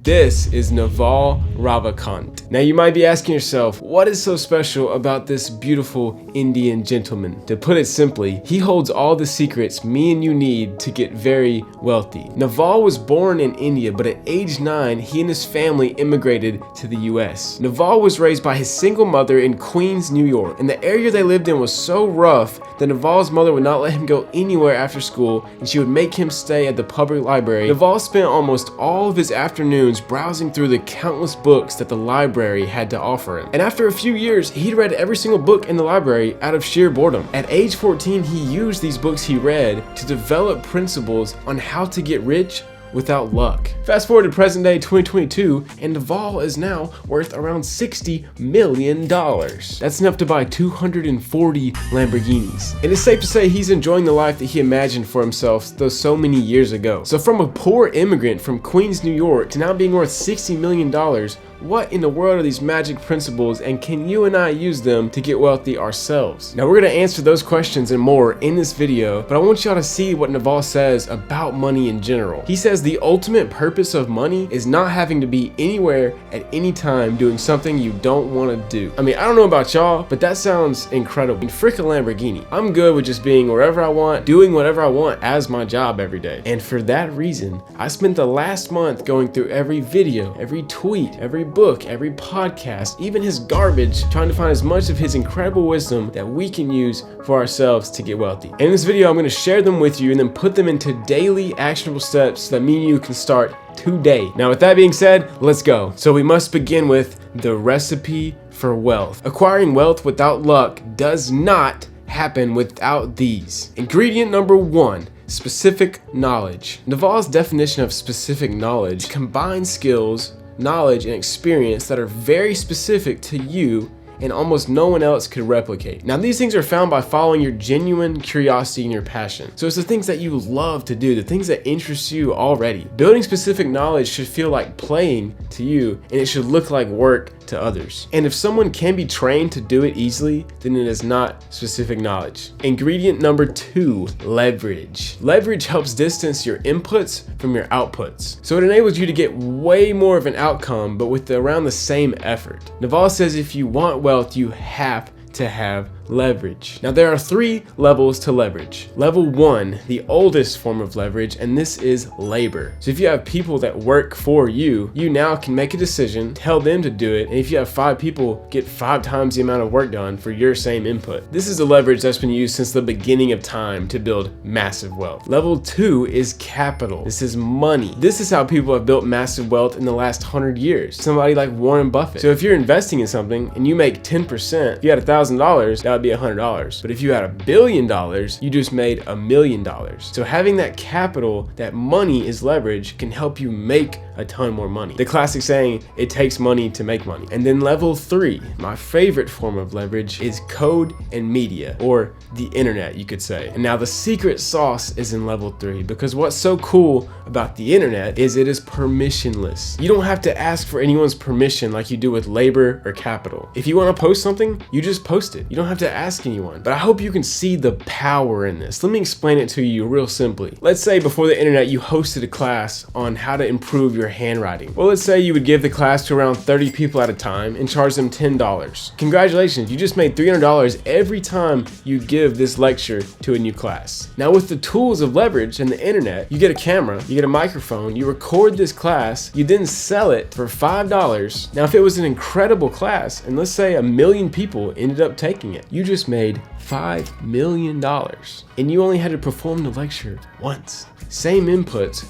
This is Naval Ravikant. Now you might be asking yourself, what is so special about this beautiful Indian gentleman? To put it simply, he holds all the secrets me and you need to get very wealthy. Naval was born in India, but at age 9, he and his family immigrated to the US. Naval was raised by his single mother in Queens, New York, and the area they lived in was so rough that Naval's mother would not let him go anywhere after school, and she would make him stay at the public library. Naval spent almost all of his afternoons browsing through the countless books that the library had to offer him. And after a few years, he'd read every single book in the library out of sheer boredom. At age 14, he used these books he read to develop principles on how to get rich without luck. Fast forward to present day 2022, and Naval is now worth around $60 million. That's enough to buy 240 Lamborghinis. And it's safe to say he's enjoying the life that he imagined for himself though so many years ago. So from a poor immigrant from Queens, New York to now being worth $60 million, what in the world are these magic principles, and can you and I use them to get wealthy ourselves? Now we're going to answer those questions and more in this video, but I want y'all to see what Naval says about money in general. He says the ultimate purpose of money is not having to be anywhere at any time doing something you don't want to do. I mean, I don't know about y'all, but that sounds incredible. Frick a Lamborghini. I'm good with just being wherever I want, doing whatever I want as my job every day. And for that reason, I spent the last month going through every video, every tweet, every book, every podcast, even his garbage, trying to find as much of his incredible wisdom that we can use for ourselves to get wealthy. And in this video, I'm going to share them with you and then put them into daily actionable steps so that me and you can start today. Now, with that being said, let's go. So we must begin with the recipe for wealth. Acquiring wealth without luck does not happen without these. Ingredient number 1. Specific knowledge. Naval's definition of specific knowledge combines skills, knowledge, and experience that are very specific to you and almost no one else could replicate. Now, these things are found by following your genuine curiosity and your passion. So it's the things that you love to do, the things that interest you already. Building specific knowledge should feel like playing to you, and it should look like work to others. And if someone can be trained to do it easily, then it is not specific knowledge. Ingredient number 2, leverage. Leverage helps distance your inputs from your outputs. So it enables you to get way more of an outcome, but with around the same effort. Naval says if you want wealth, you have to have leverage. Now there are 3 levels to leverage. Level 1, the oldest form of leverage, and this is labor. So if you have people that work for you, you now can make a decision, tell them to do it, and if you have 5 people, get 5 times the amount of work done for your same input. This is the leverage that's been used since the beginning of time to build massive wealth. Level 2 is capital. This is money. This is how people have built massive wealth in the last 100 years. Somebody like Warren Buffett. So if you're investing in something and you make 10%, if you had $1,000, that would be $100. But if you had $1 billion, you just made $1 million. So having that capital, that money is leverage, can help you make a ton more money. The classic saying, it takes money to make money. And then level 3, my favorite form of leverage, is code and media, or the internet, you could say. And now the secret sauce is in level 3, because what's so cool about the internet is it is permissionless. You don't have to ask for anyone's permission like you do with labor or capital. If you want to post something, you just post it. You don't have to ask anyone. But I hope you can see the power in this. Let me explain it to you real simply. Let's say before the internet, you hosted a class on how to improve your handwriting. Well, let's say you would give the class to around 30 people at a time and charge them $10. Congratulations, you just made $300 every time you give this lecture to a new class. Now with the tools of leverage and the internet, you get a camera, you get a microphone, you record this class, you then sell it for $5. Now if it was an incredible class, and let's say 1 million people ended up taking it, you just made $5 million. And you only had to perform the lecture once. Same inputs,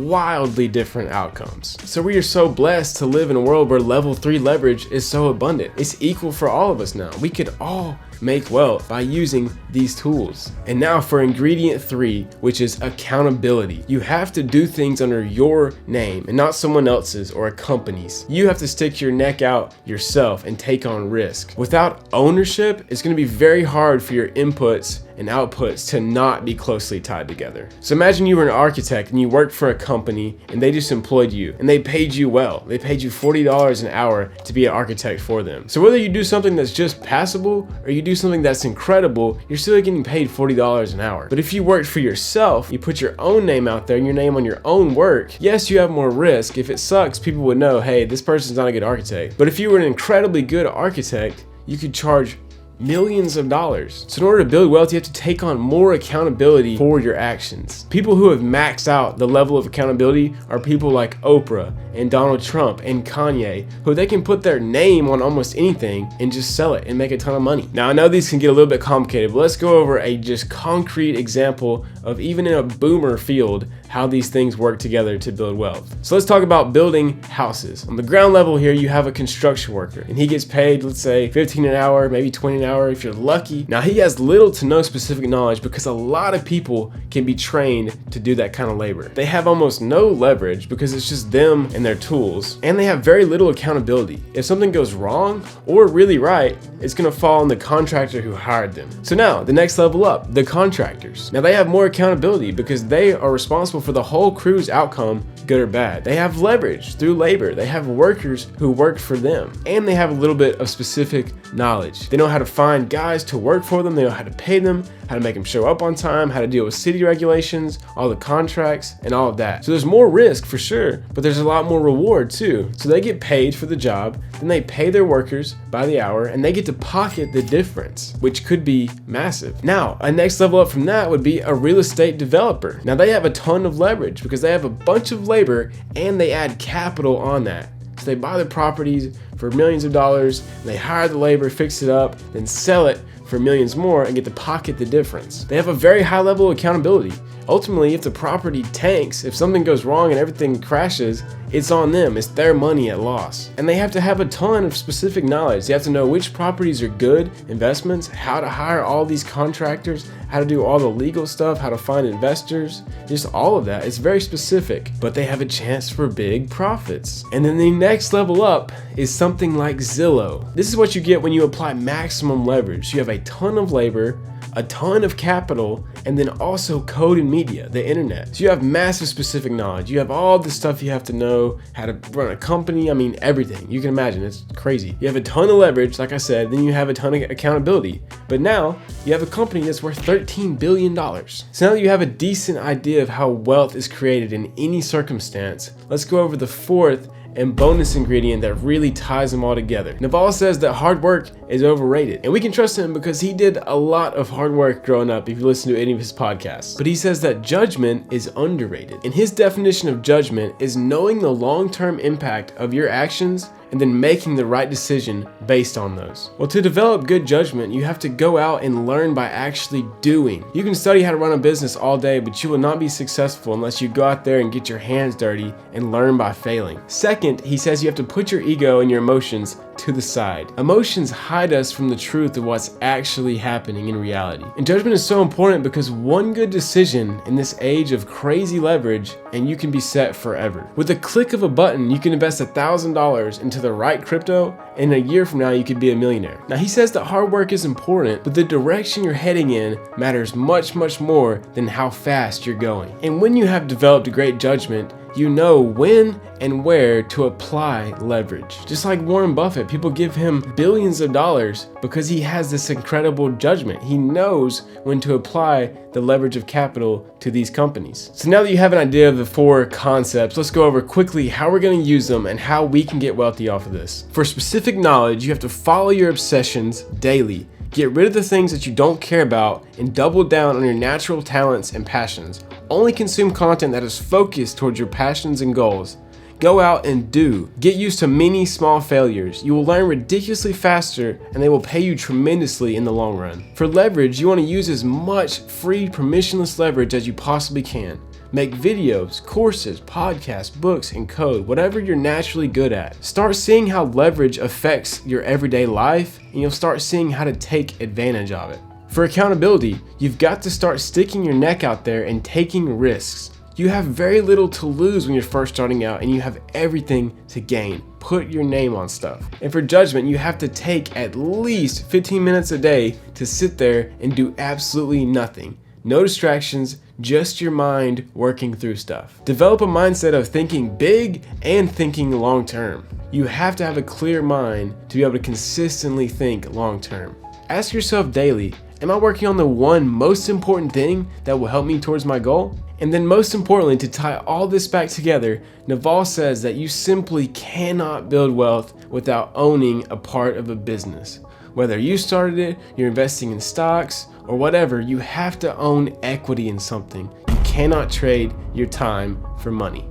wildly different outcomes. So we are so blessed to live in a world where level 3 leverage is so abundant. It's equal for all of us now. We could all make wealth by using these tools. And now for ingredient 3, which is accountability. You have to do things under your name and not someone else's or a company's. You have to stick your neck out yourself and take on risk. Without ownership, it's going to be very hard for your inputs and outputs to not be closely tied together. So imagine you were an architect and you worked for a company and they just employed you and they paid you well. They paid you $40 an hour to be an architect for them. So whether you do something that's just passable or you do something that's incredible, you're still getting paid $40 an hour. But if you worked for yourself, you put your own name out there and your name on your own work, yes, you have more risk. If it sucks, people would know, hey, this person's not a good architect. But if you were an incredibly good architect, you could charge millions of dollars. So in order to build wealth, you have to take on more accountability for your actions. People who have maxed out the level of accountability are people like Oprah and Donald Trump and Kanye, who they can put their name on almost anything and just sell it and make a ton of money. Now I know these can get a little bit complicated, but let's go over a just concrete example of, even in a boomer field, how these things work together to build wealth. So let's talk about building houses. On the ground level here, you have a construction worker and he gets paid, let's say 15 an hour, maybe 20 an hour if you're lucky. Now he has little to no specific knowledge because a lot of people can be trained to do that kind of labor. They have almost no leverage because it's just them and their tools, and they have very little accountability. If something goes wrong or really right, it's gonna fall on the contractor who hired them. So now the next level up, the contractors. Now they have more accountability because they are responsible for the whole crew's outcome, good or bad. They have leverage through labor. They have workers who work for them, and they have a little bit of specific knowledge. They know how to find guys to work for them. They know how to pay them, how to make them show up on time, how to deal with city regulations, all the contracts, and all of that. So there's more risk for sure, but there's a lot more reward too. So they get paid for the job, then they pay their workers by the hour, and they get to pocket the difference, which could be massive. Now, a next level up from that would be a real estate developer. Now they have a ton of leverage because they have a bunch of labor and they add capital on that. So they buy the properties for millions of dollars, and they hire the labor, fix it up, then sell it for millions more and get to pocket the difference. They have a very high level of accountability. Ultimately, if the property tanks, if something goes wrong and everything crashes, it's on them. It's their money at loss. And they have to have a ton of specific knowledge. They have to know which properties are good investments, how to hire all these contractors, how to do all the legal stuff, how to find investors, just all of that. It's very specific, but they have a chance for big profits. And then the next level up is something like Zillow. This is what you get when you apply maximum leverage. You have a ton of labor, a ton of capital, and then also code and media, the internet. So you have massive specific knowledge. You have all the stuff you have to know, how to run a company, I mean everything. You can imagine, it's crazy. You have a ton of leverage, like I said, then you have a ton of accountability. But now, you have a company that's worth $13 billion. So now that you have a decent idea of how wealth is created in any circumstance, let's go over the fourth and bonus ingredient that really ties them all together. Naval says that hard work is overrated, and we can trust him because he did a lot of hard work growing up if you listen to any of his podcasts. But he says that judgment is underrated, and his definition of judgment is knowing the long-term impact of your actions and then making the right decision based on those. Well, to develop good judgment, you have to go out and learn by actually doing. You can study how to run a business all day, but you will not be successful unless you go out there and get your hands dirty and learn by failing. Second, he says you have to put your ego and your emotions to the side. Emotions hide us from the truth of what's actually happening in reality. And judgment is so important because one good decision in this age of crazy leverage and you can be set forever. With a click of a button, you can invest $1,000 into the right crypto, and a year from now you could be a millionaire. Now he says that hard work is important, but the direction you're heading in matters much more than how fast you're going. And when you have developed a great judgment, you know when and where to apply leverage. Just like Warren Buffett, people give him billions of dollars because he has this incredible judgment. He knows when to apply the leverage of capital to these companies. So now that you have an idea of the four concepts, let's go over quickly how we're going to use them and how we can get wealthy off of this. For specific knowledge, you have to follow your obsessions daily. Get rid of the things that you don't care about and double down on your natural talents and passions. Only consume content that is focused towards your passions and goals. Go out and do. Get used to many small failures. You will learn ridiculously faster and they will pay you tremendously in the long run. For leverage, you want to use as much free permissionless leverage as you possibly can. Make videos, courses, podcasts, books, and code, whatever you're naturally good at. Start seeing how leverage affects your everyday life, and you'll start seeing how to take advantage of it. For accountability, you've got to start sticking your neck out there and taking risks. You have very little to lose when you're first starting out, and you have everything to gain. Put your name on stuff. And for judgment, you have to take at least 15 minutes a day to sit there and do absolutely nothing. No distractions, just your mind working through stuff. Develop a mindset of thinking big and thinking long term. You have to have a clear mind to be able to consistently think long term. Ask yourself daily, am I working on the one most important thing that will help me towards my goal? And then most importantly, to tie all this back together, Naval says that you simply cannot build wealth without owning a part of a business. Whether you started it, you're investing in stocks, or whatever, you have to own equity in something. You cannot trade your time for money.